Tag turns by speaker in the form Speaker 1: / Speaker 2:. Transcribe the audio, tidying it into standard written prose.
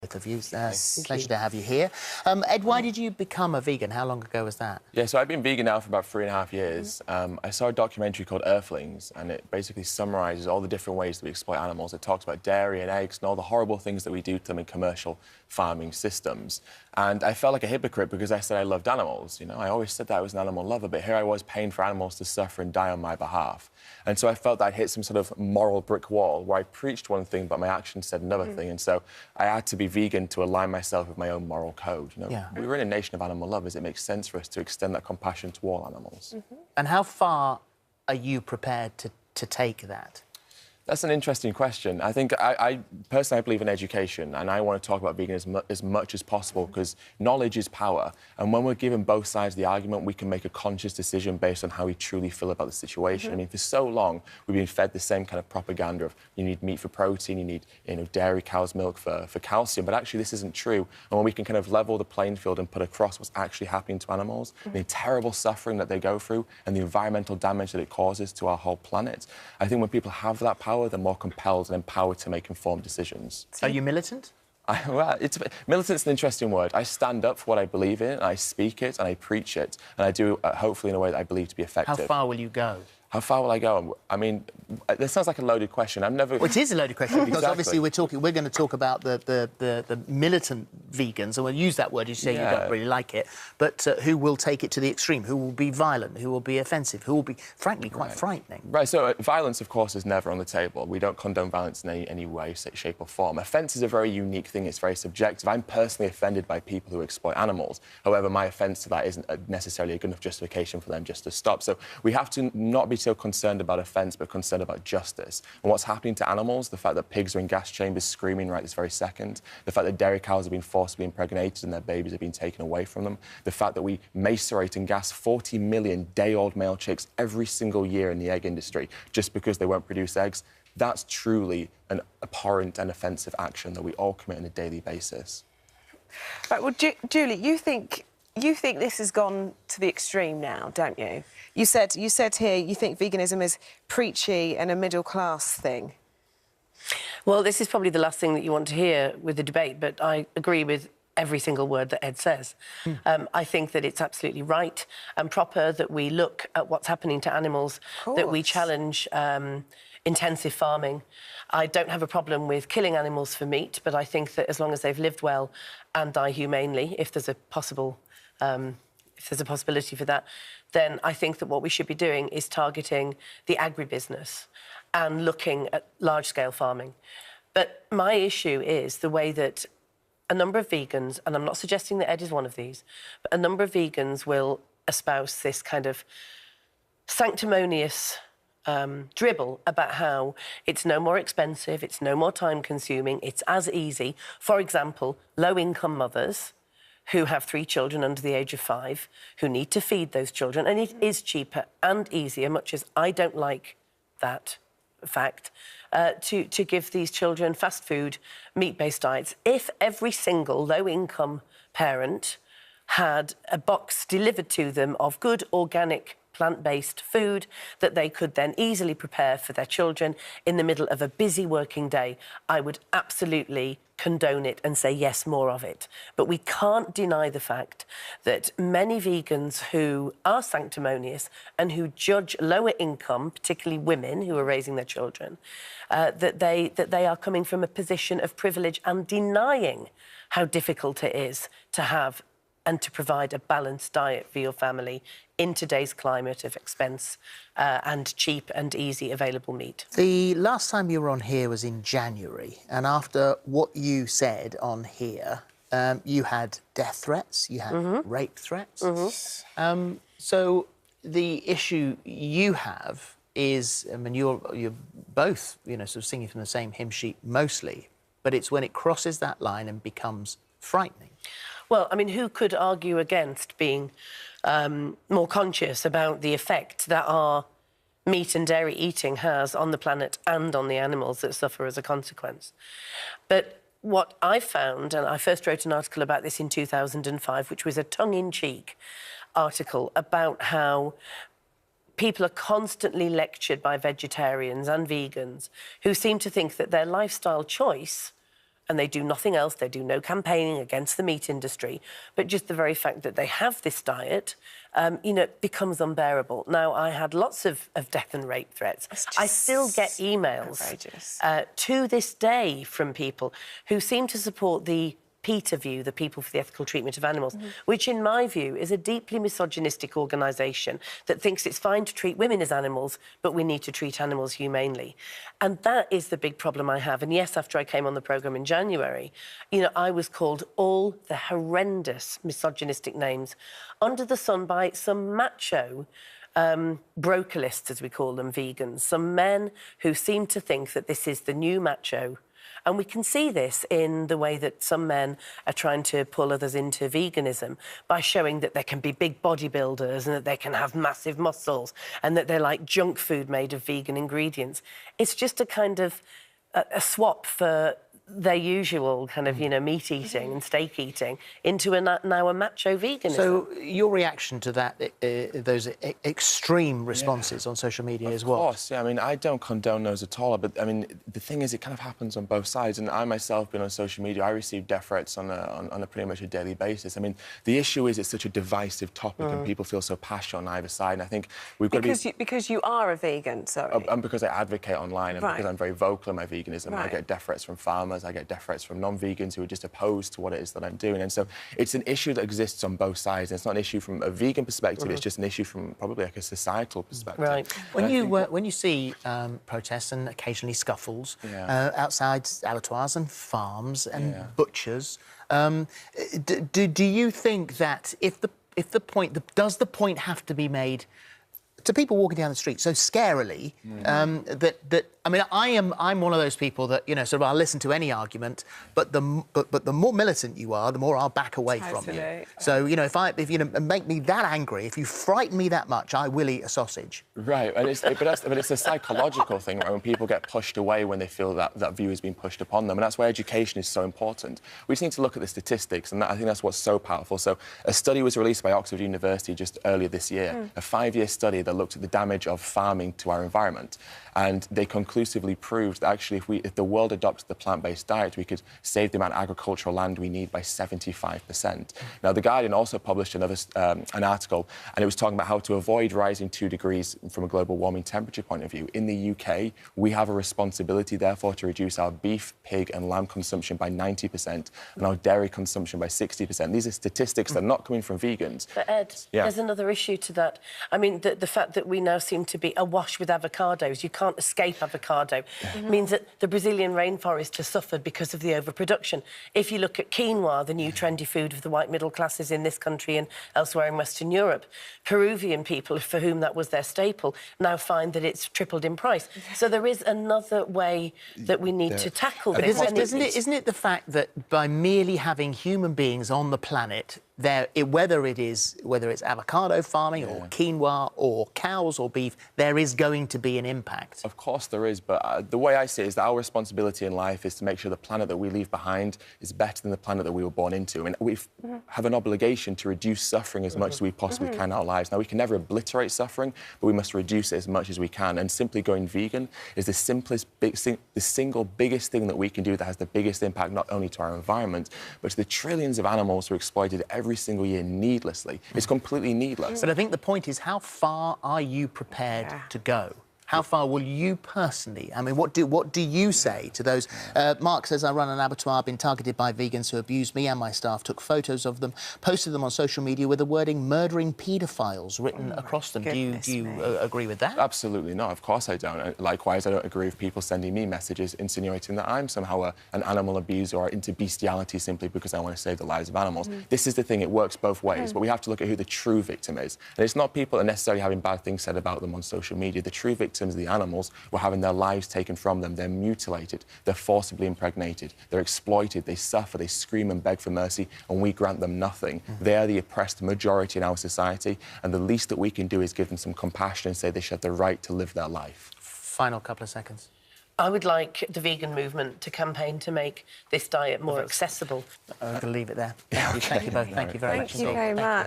Speaker 1: Both of you. Pleasure to have you here. Ed, why did you become a vegan? How long ago was that?
Speaker 2: Yeah, so I've been vegan now for about 3.5 years. I saw a documentary called Earthlings, and it basically summarises all the different ways that we exploit animals. It talks about dairy and eggs and all the horrible things that we do to them in commercial farming systems. And I felt like a hypocrite because I said I loved animals. You know, I always said that I was an animal lover, but here I was paying for animals to suffer and die on my behalf. And so I felt that I'd hit some sort of moral brick wall where I preached one thing, but my actions said another thing. And so I had to be vegan to align myself with my own moral code. You know, we're in a nation of animal lovers. It makes sense for us to extend that compassion to all animals.
Speaker 1: And how far are you prepared to take that?
Speaker 2: That's an interesting question. I think I personally believe in education, and I want to talk about veganism as much as possible because knowledge is power. And when we're given both sides of the argument, we can make a conscious decision based on how we truly feel about the situation. I mean, for so long, we've been fed the same kind of propaganda of you need meat for protein, you need dairy, cow's milk for calcium, but actually this isn't true. And when we can kind of level the playing field and put across what's actually happening to animals, the terrible suffering that they go through and the environmental damage that it causes to our whole planet, I think when people have that power, they're more compelled and empowered to make informed decisions.
Speaker 1: Are you militant?
Speaker 2: Well, militant's an interesting word. I stand up for what I believe in, and I speak it, and I preach it, and I do, hopefully, in a way that I believe to be effective.
Speaker 1: How far will you go?
Speaker 2: How far will I go? I mean, this sounds like a loaded question. I've never...
Speaker 1: Well, it is a loaded question because obviously we're going to talk about the militant vegans, and we'll use that word. You say you don't really like it, but who will take it to the extreme? Who will be violent? Who will be offensive? Who will be, frankly, quite frightening? Right.
Speaker 2: So violence, of course, is never on the table. We don't condone violence in any way, shape, or form. Offence is a very unique thing. It's very subjective. I'm personally offended by people who exploit animals. However, my offence to that isn't necessarily a good enough justification for them just to stop. So we have to not be so concerned about offence, but concerned about justice. And what's happening to animals, the fact that pigs are in gas chambers screaming right this very second, the fact that dairy cows have been forcibly impregnated and their babies have been taken away from them, the fact that we macerate and gas 40 million day-old male chicks every single year in the egg industry just because they won't produce eggs, that's truly an abhorrent and offensive action that we all commit on a daily basis.
Speaker 3: Right, well, Julie, you think this has gone to the extreme now, don't you? You said here you think veganism is preachy and a middle-class thing.
Speaker 4: Well, this is probably the last thing that you want to hear with the debate, but I agree with every single word that Ed says. I think that it's absolutely right and proper that we look at what's happening to animals, that we challenge intensive farming. I don't have a problem with killing animals for meat, but I think that as long as they've lived well and die humanely, if there's a possibility for that, then I think that what we should be doing is targeting the agribusiness and looking at large-scale farming. But my issue is the way that a number of vegans, and I'm not suggesting that Ed is one of these, but a number of vegans will espouse this kind of sanctimonious dribble about how it's no more expensive, it's no more time-consuming, it's as easy. For example, low-income mothers who have 3 children under the age of 5, who need to feed those children, and it is cheaper and easier, much as I don't like that fact, to give these children fast food, meat-based diets. If every single low-income parent had a box delivered to them of good, organic, plant-based food that they could then easily prepare for their children in the middle of a busy working day, I would absolutely condone it and say yes, more of it. But we can't deny the fact that many vegans who are sanctimonious and who judge lower income, particularly women who are raising their children, that they are coming from a position of privilege and denying how difficult it is to have and to provide a balanced diet for your family in today's climate of expense and cheap and easy available meat.
Speaker 1: The last time you were on here was in January, and after what you said on here, you had death threats, you had rape threats. So the issue you have is, I mean, you're both, sort of singing from the same hymn sheet mostly, but it's when it crosses that line and becomes frightening.
Speaker 4: Well, I mean, who could argue against being more conscious about the effect that our meat and dairy eating has on the planet and on the animals that suffer as a consequence? But what I found, and I first wrote an article about this in 2005, which was a tongue-in-cheek article about how people are constantly lectured by vegetarians and vegans who seem to think that their lifestyle choice and they do nothing else. They do no campaigning against the meat industry, but just the very fact that they have this diet, you know, becomes unbearable. Now, I had lots of death and rape threats. I still get emails to this day from people who seem to support the PETA view, the People for the Ethical Treatment of Animals, which in my view is a deeply misogynistic organisation that thinks it's fine to treat women as animals, but we need to treat animals humanely. And that is the big problem I have. And yes, after I came on the programme in January, you know, I was called all the horrendous misogynistic names under the sun by some macho brocalists, as we call them, vegans, some men who seem to think that this is the new macho. And we can see this in the way that some men are trying to pull others into veganism by showing that they can be big bodybuilders and that they can have massive muscles and that they're like junk food made of vegan ingredients. It's just a kind of a swap for their usual kind of, you know, meat eating and steak eating into now a macho veganism.
Speaker 1: So your reaction to that, those extreme responses on social media as well?
Speaker 2: Of course, yeah. I mean, I don't condone those at all. But I mean, the thing is, it kind of happens on both sides. And I myself, been on social media, I receive death threats on a pretty much a daily basis. I mean, the issue is it's such a divisive topic, and people feel so passionate on either side. And I think we've got to be
Speaker 3: because you are a vegan, sorry.
Speaker 2: And because I advocate online, and because I'm very vocal in my veganism, I get death threats from farmers. I get death threats from non-vegans who are just opposed to what it is that I'm doing. And so it's an issue that exists on both sides. And it's not an issue from a vegan perspective, it's just an issue from probably like a societal perspective.
Speaker 4: Right.
Speaker 1: When you see protests and occasionally scuffles outside abattoirs and farms and butchers, do you think that does the point have to be made to people walking down the street so scarily that I mean, I'm one of those people that, you know, sort of I'll listen to any argument, but the more militant you are, the more I'll back away from you. So, you know, if you make me that angry, if you frighten me that much, I will eat a sausage.
Speaker 2: Right, and it's a psychological thing, right? When people get pushed away when they feel that view is being pushed upon them, and that's why education is so important. We just need to look at the statistics, and I think that's what's so powerful. So, a study was released by Oxford University just earlier this year, a 5-year study that looked at the damage of farming to our environment, and they conclusively proved that actually if the world adopted the plant-based diet, we could save the amount of agricultural land we need by 75%. Now, The Guardian also published another an article, and it was talking about how to avoid rising 2 degrees from a global warming temperature point of view. In the UK, we have a responsibility, therefore, to reduce our beef, pig and lamb consumption by 90% and our dairy consumption by 60%. These are statistics that are not coming from vegans.
Speaker 4: But Ed, there's another issue to that. I mean, the fact that we now seem to be awash with avocados, you can't escape avocado, means that the Brazilian rainforest has suffered because of the overproduction. If you look at quinoa, the new trendy food of the white middle classes in this country and elsewhere in Western Europe, Peruvian people, for whom that was their staple, now find that it's tripled in price. So there is another way that we need to tackle this.
Speaker 1: Isn't it the fact that by merely having human beings on the planet, whether it's avocado farming or quinoa or cows or beef, there is going to be an impact?
Speaker 2: Of course there is, but the way I see it is that our responsibility in life is to make sure the planet that we leave behind is better than the planet that we were born into. I mean, we have an obligation to reduce suffering as much as we possibly can in our lives. Now, we can never obliterate suffering, but we must reduce it as much as we can. And simply going vegan is the single biggest thing that we can do that has the biggest impact not only to our environment, but to the trillions of animals who are exploited every single year needlessly. It's completely needless.
Speaker 1: But I think the point is, how far are you prepared to go? How far will you personally... I mean, what do you say to those... Mark says, I run an abattoir, been targeted by vegans who abused me and my staff, took photos of them, posted them on social media with the wording murdering paedophiles written across them. Do you agree with that?
Speaker 2: Absolutely not. Of course I don't. Likewise, I don't agree with people sending me messages insinuating that I'm somehow an animal abuser or into bestiality simply because I want to save the lives of animals. This is the thing. It works both ways, but we have to look at who the true victim is. And it's not people that are necessarily having bad things said about them on social media. The true victim of the animals were having their lives taken from them. They're mutilated, they're forcibly impregnated, they're exploited, they suffer, they scream and beg for mercy, and we grant them nothing. They are the oppressed majority in our society, and the least that we can do is give them some compassion and say they should have the right to live their life.
Speaker 1: Final couple of seconds.
Speaker 4: I would like the vegan movement to campaign to make this diet more accessible.
Speaker 1: I'm going to leave it there. Thank you both. Thank you very much.
Speaker 3: Thank you very much.